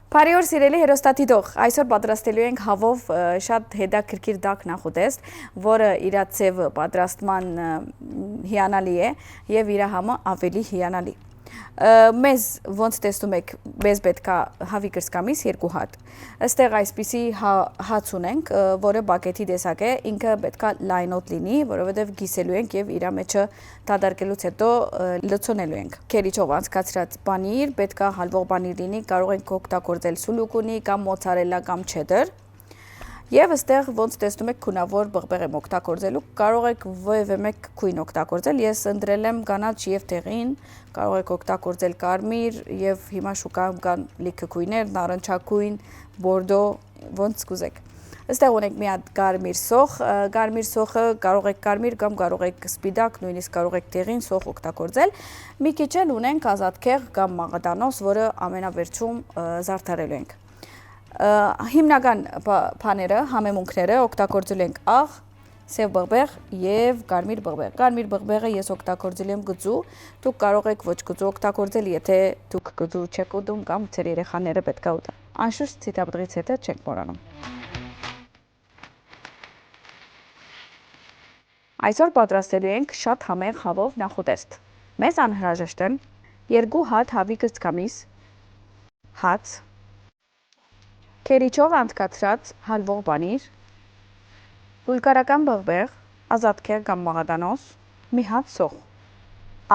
Բարի օր սիրելի հերոստատիտող, այսօր պատրաստելու ենք հավով շատ հետաքրքիր դակ նախուտեստ, որը իր ձևը պատրաստման հիանալի է եւ իր համը ավելի հիանալի։ Մեզ ոնց տեսնում եք, մեզ պետք է հավի կրծքամիս 2 հատ։ Այստեղ այսպիսի հաց ունենք, որը բակետի տեսակ է, ինքը պետք է լայնոտ լինի, որովհետև գիսելու ենք եւ իր մեջը դադարկելուց հետո լցոնելու ենք։ Քերիչով անցկացրած պանիր, պետք է հալվող պանիր լինի, կարող ենք օգտագործել սուլուկունի կամ մոցարելա կամ չեդդեր։ Եվ այստեղ ոնց տեսնում եք քունավոր բղբեղ եմ օգտագործելու, կարող եք որևէ մեկ քույն օգտագործել, ես ընտրել եմ կանաչ եւ դեղին, կարող եք օգտագործել կարմիր եւ հիմա շուկայում կան լիքը քույներ, նարնջակույն, բորդո, ոնց կուզեք։ Այստեղ ունենք մի հատ կարմիր սոխը կարող եք կարմիր կամ կարող եք սպիտակ, նույնիսկ կարող եք դեղին սոխ օգտագործել։ Մի քիչ էլ ունենք ազատքեղ կամ մաղադանոց, որը ամենավերջում զարդարելու ենք։ Հիմնական բաները, համեմունքները օգտագործել ենք աղ, սև բղբեղ եւ կարմիր բղբեղ։ Կարմիր բղբեղը ես օգտագործել եմ գծու, դուք կարող եք ոչ գծու օգտագործել, եթե դուք գծու չեք ուտում կամ ձեր երեխաները պետք է ուտեն։ Անշուշտ ցիտապտղից հետո չեք մոռանում։ Այսօր պատրաստելու ենք շատ համեղ հավով նախուտեստ։ Մեզ անհրաժեշտ են 2 հատ հավի կրծքամիս, հաց, քերիչով անցկացրած հալվող պանիր, բուլգարական բղբեղ, ազատքեղ կամ մաղադանոց, մի հատ սոխ,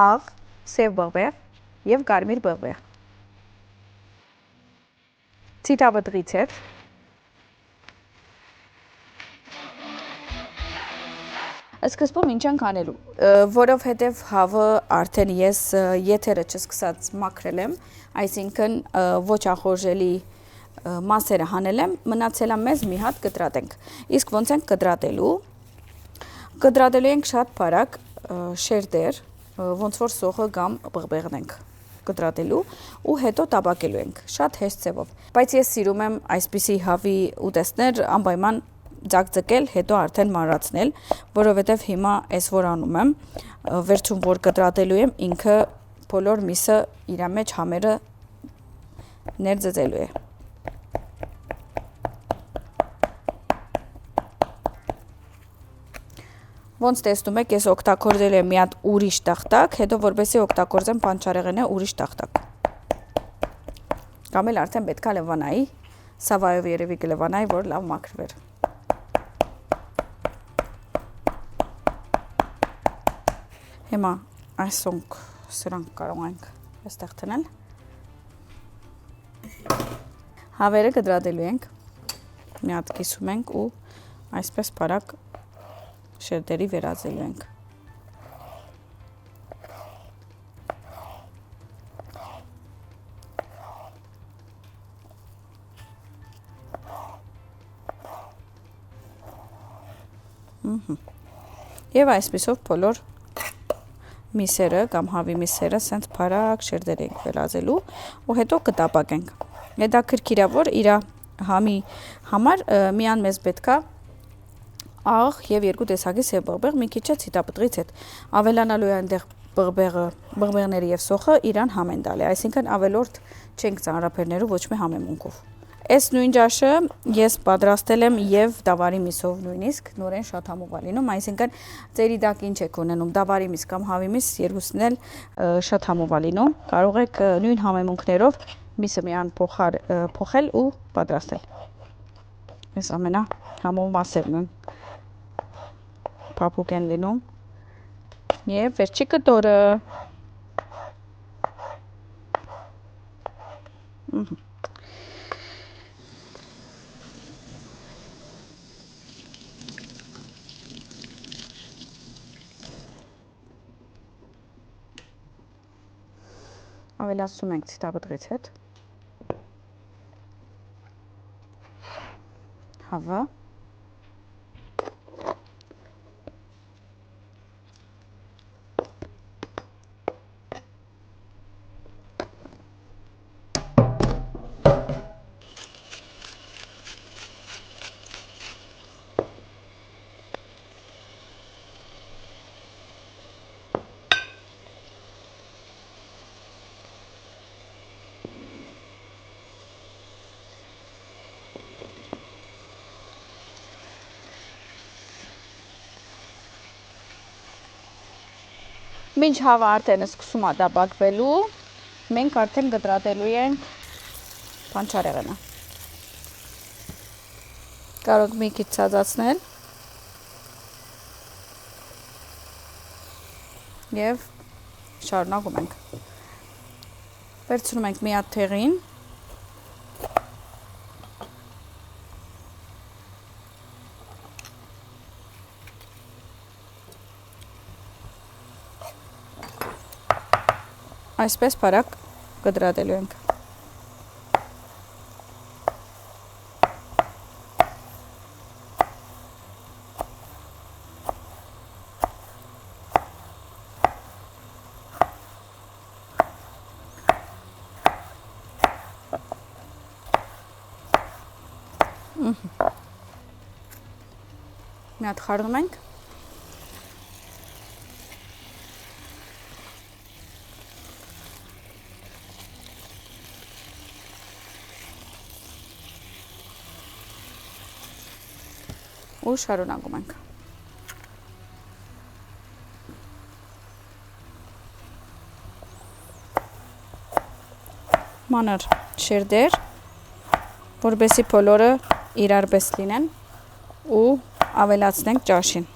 աղ, սև բղբեղ եւ կարմիր բղբեղ։ Ցիտապտղից հետ Սկզբում ինչ ենք անելու, որովհետև հավը արդեն ես եթերը չսկսած մաքրել եմ, այսինքն ոչ ախորժելի մասերը հանել եմ, մնացել է մեզ մի հատ կտրատենք։ Իսկ ոնց ենք կտրատելու։ Կտրատելու ենք շատ բարակ շերտեր, ոնց որ սոխը կամ բղբեղն ենք կտրատելու ու հետո տապակելու ենք շատ հեշտ ձևով։ Բայց ես սիրում եմ այսպիսի հավի ուտեստներ անպայման ձգձգել, հետո արդեն մանրացնել, որովհետև հիմա այս որ անում եմ, վերջում որ կտրատելու եմ, ինքը բոլոր միսը իր մեջ համերը ներծծելու է։ Ոնց տեսնում եք, ես օգտագործել եմ մի հատ ուրիշ տախտակ, հետո որպեսզի օգտագործեմ պանչարեղենը ուրիշ տախտակ։ Կամ էլ արդեն պետք է լվանայի, սավայով երևի կլվանայի, որ լավ մաքրվեր։ Հիմա այսոնք սրանք կարող ենք այստեղ տնել։ Հավերը կտրատելու ենք, մի հատ կիսում ենք ու այսպես բարակ շերտերի վերածելու ենք։ Եվ այսպիսով բոլոր միսերը կամ հավի միսերը սենց բարակ շերտեր ենք վերածելու ու հետո կտապակենք։ Հետաքրքիր է, որ իր համի համար միան մեզ պետքա աղ եւ 2 տեսակի սև բղբեղ, մի քիչ է ցիտապտղից հետ։ Ավելանալու է այնտեղ բղբեղները եւ սոխը իրան համ են տալի, այսինքն ավելորդ չենք ծանրափերներու ոչ մի համեմունքով։ Այս նույն ջաշը ես պատրաստել եմ եւ դավարի միսով նույնիսկ նորեն շատ համով է լինում, այսինքն ձերի դակ ինչ եք ունենում, դավարի միս կամ հավի միս, երկուսն էլ շատ համով է լինում, կարող եք նույն համեմունքներով միսը միան փոխել ու պատրաստել։ Այս ամենա համով մասերն են փափուկ են լինում եւ վերջի կտորը։ Ավելացնում ենք ցիտապտղից հետ հավը Մինչ հավը արդեն սկսում է դաբակվելու, մենք արդեն կտրատելու ենք բանջարեղենը։ Կարող մի քիչ ցածացնել եւ շարունակում ենք։ Վերցնում ենք մի հատ թեղին, այսպես բարակ կտրատելու ենք։ Մի հատ խառնում ենք։ Ու շարունակում ենք։ Մանր շերտեր, որպեսզի բոլորը իրար պես լինեն ու ավելացնենք ճաշին։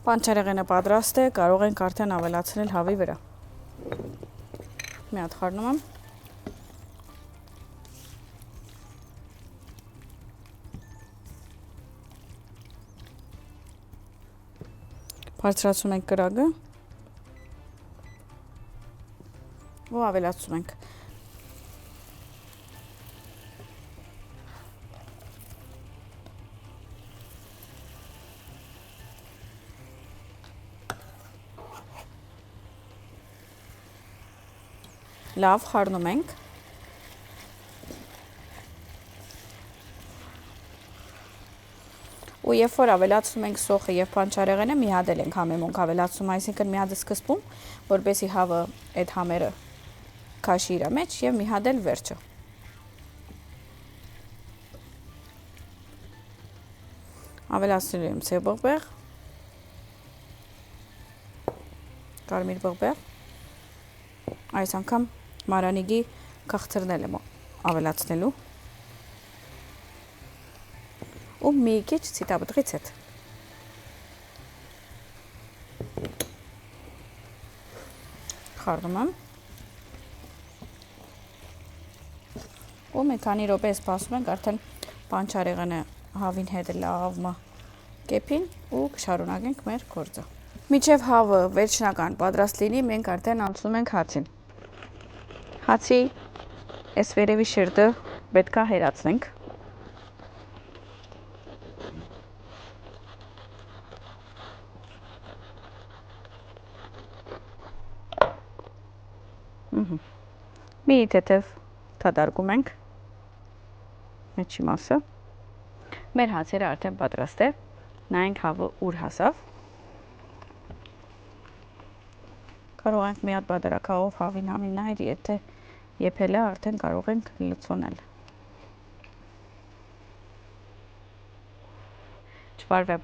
Բանջարեղենը պատրաստ է, կարող ենք արդեն ավելացնել հավի վրա։ Մի հատ խառնում եմ։ Բարձրացում ենք կրակը ու ավելացում ենք։ Լավ խառնում ենք։ Ու երբ որ ավելացնում ենք սոխը եւ բանջարեղենը, մի հատ ենք համեմունք ավելացում, այսինքն մի հատ սկզբում, որպեսզի հավը այդ համերը քաշի իր մեջ եւ մի հատ էլ վերջը։ Ավելացնելու եմ ցե բողբեղ, կարմիր բողբեղ, այս անգամ մարանիգի քաղցրնել եմ ավելացնելու ու մի քիչ ցիտապտղից հետ։ Խառնում եմ ու մի քանի րոպե սպասում ենք, արդեն բանջարեղենը հավին հետ լավ կեփին ու կշարունակենք մեր գործը։ Մինչև հավը վերջնական պատրաստ լինի, մենք արդեն անցնում ենք հացին։ Հացի այս վերևի շերտը պետք է հերացնենք։ Մի թեթև թադարկում ենք մեջի մասը։ Մեր հացերը արդեն պատրաստ է։ Նայենք հավը ուր հասավ։ Կարող ենք մի հատ բادرակով հավին համին նայել, եթե եփել է, արդեն կարող ենք լցոնել։ Չվարվեմ։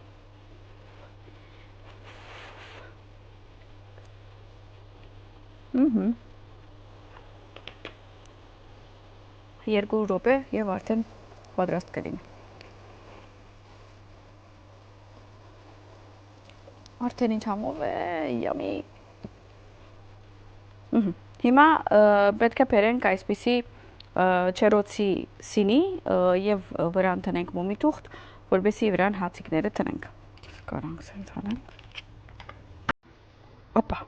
Երկու րոպե եւ արդեն պատրաստ կլինի։ Արդեն ինչ համով է, yummy։ Հիմա պետք է բերենք այսպիսի չերոցի սինի եւ վրան տնենք մոմի թուղթ, որպեսզի վրան հացիկները տնենք։ Կարանք սենց անենք։ Օպա։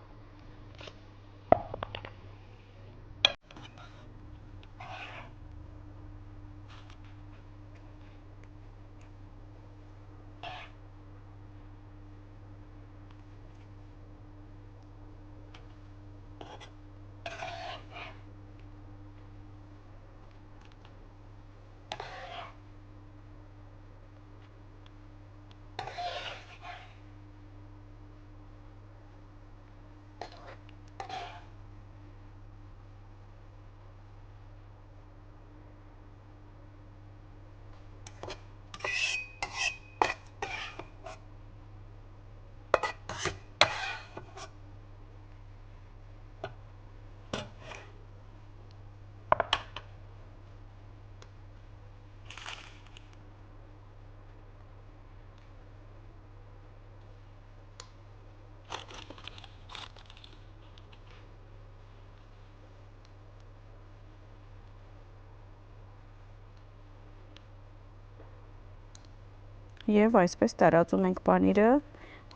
Եվ այսպես տարածում ենք պանիրը,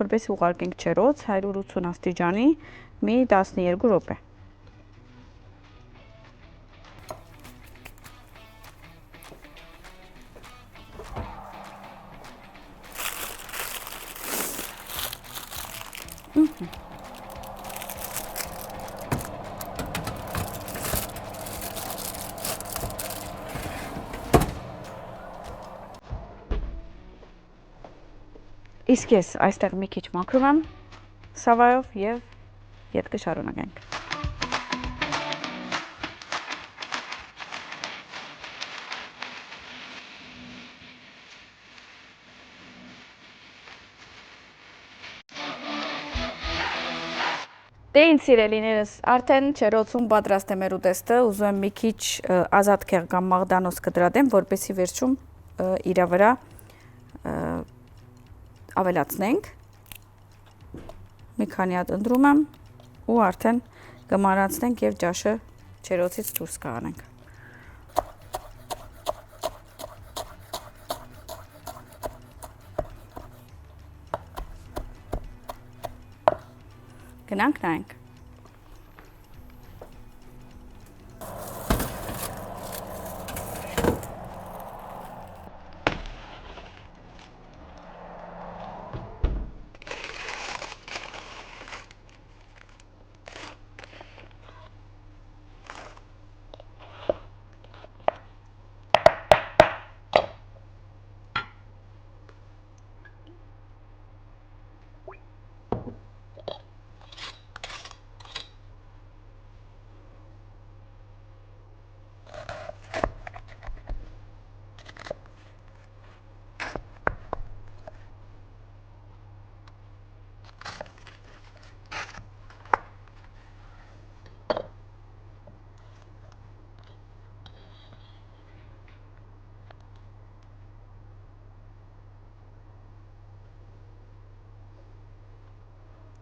որպես ուղարկենք չերոց 180 աստիճանի մի 12 րոպե։ Իսկ ես այստեղ մի քիչ մաքրում եմ սավայով եւ ետքը շարունակենք։ Դե ինձ սիրելիներս, արդեն չերոցում պատրաստ է մեր ուտեստը, ուզում եմ մի քիչ ազատ քեղ կամ մաղդանոց կտրատեմ, որպեսզի վերջում իրա վրա ավելացնենք, մի քանի հատ ընտրում եմ ու արդեն կմանրացնենք և ճաշը չերոցից դուրս կհանենք։ Գնանք նայենք։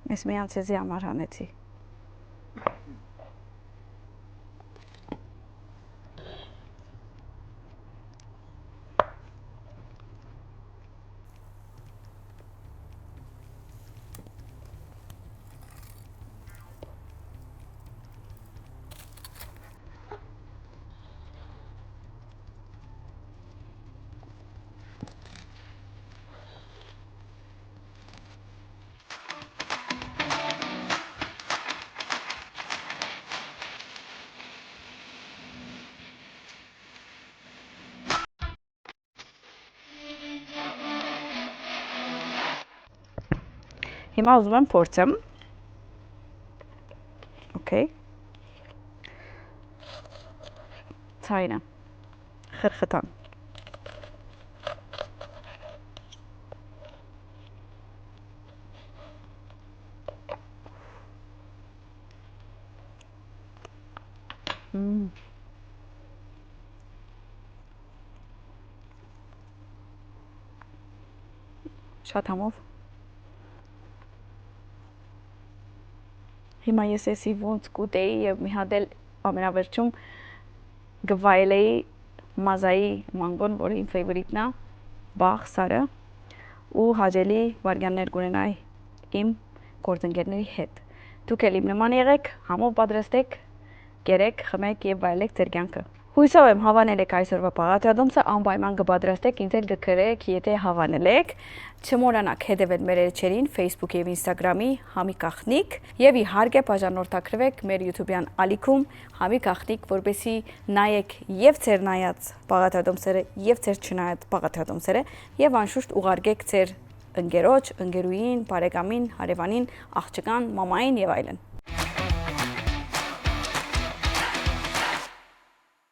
Ես միան ցեզի համար հանեցի։ Հիմա ուզում եմ փորձեմ։ Okay։ Ցայնը խրխտան։ Շատ համով։ Հիմա ես էսի ոնց կուտեի և մի հատ էլ ամենավերջում գվայելեի մազայի մանգոն, որը իմ ֆեյվորիտն է, բաղ սարը ու հաճելի վայրկյաններ կունենայի իմ գործընկերների հետ։ Դուք էլ իմ նման եղեք, համով պատրաստեք, կերեք, խմեք և վայելեք ձեր կյանքը։ Հույսով եմ հավանել եք այսօրվա բաղադրատոմսը, անպայման կպատրաստեք, ինձ էլ կգրեք, եթե հավանել եք։ Չմոռանաք հետևել մեր էջերին Facebook և Instagram-ի Համի Գաղտնիք և իհարկե բաժանորդագրվեք մեր YouTube-յան ալիքում Համի Գաղտնիք, որպեսզի նայեք և ձեր նայած բաղադրատոմսերը և ձեր չնայած բաղադրատոմսերը և անշուշտ ուղարկեք ձեր ընկերոջ, ընկերուհին, բարեկամին, հարևանին, աղջկան, մամային և այլն։